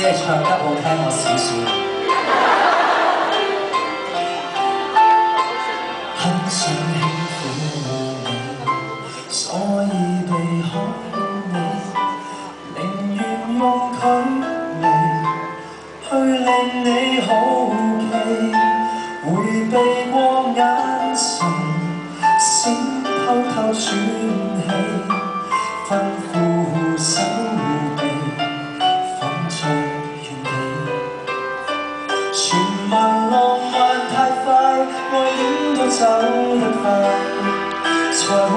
只係唱得好聽我少少。很想輕撫你，所以避開你，寧願用距離去令你好奇，迴避過眼神，先偷偷喘氣，吩咐手臂放進原地。傳聞浪漫太快，愛戀都走得快，才會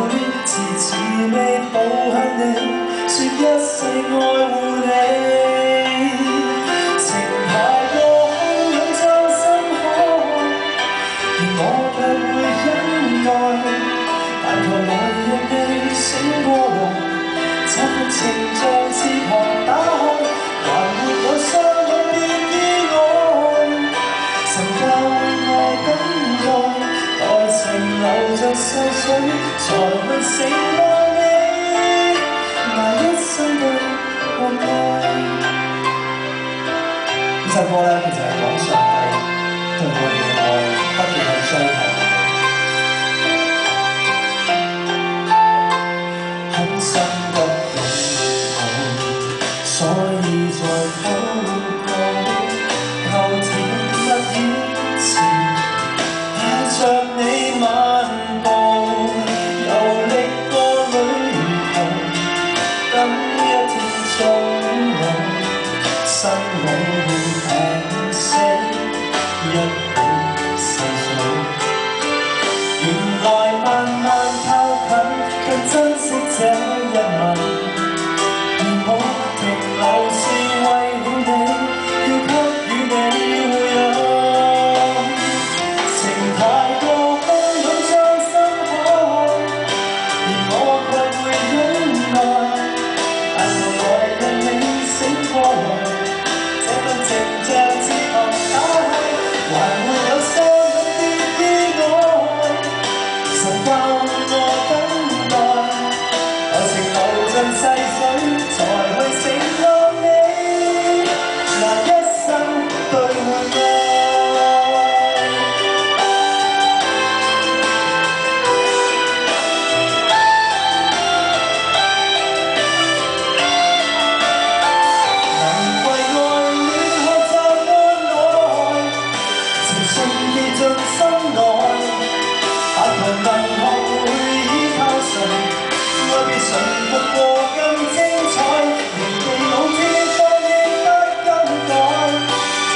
遲遲未抱向你，說一世愛護你。情排過空想將心開，而我卻會忍耐，但求來日你醒過來，這份情像翅膀打開，還沒有傷口別意外，神教我等待，待情流着細水，才會醒過你，拿一生的關愛。呢首歌咧，其實係講上帝對我哋嘅愛不斷去追求，很深得擁抱，所以在禱告，求甜蜜以前帶着你漫步，遊歷過旅途，等一天終老，生老病死一起細數。原來慢慢靠近，更珍惜這一吻，而我停留是為了你，要給予你回應。情排過空想將心開，而我卻會忍耐，但求來日你醒過來，這份情像翅膀打開，還沒有傷口別意外，神教我等待，待情流盡細水，才去醒過你，拿一生對換愛。能為愛戀學習安耐，情信記進心內，但求能學會依靠誰，愛被馴服過更精彩，仍地老天荒亦不更改，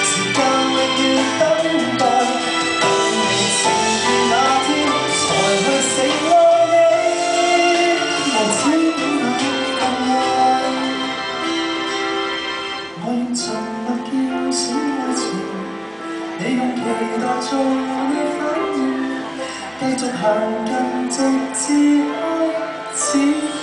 時間永遠等待，等你情願那天才去醒愛你，無止境那份愛。我用沉默叫醒愛情，你用期待做你反應，繼續行近直至開始。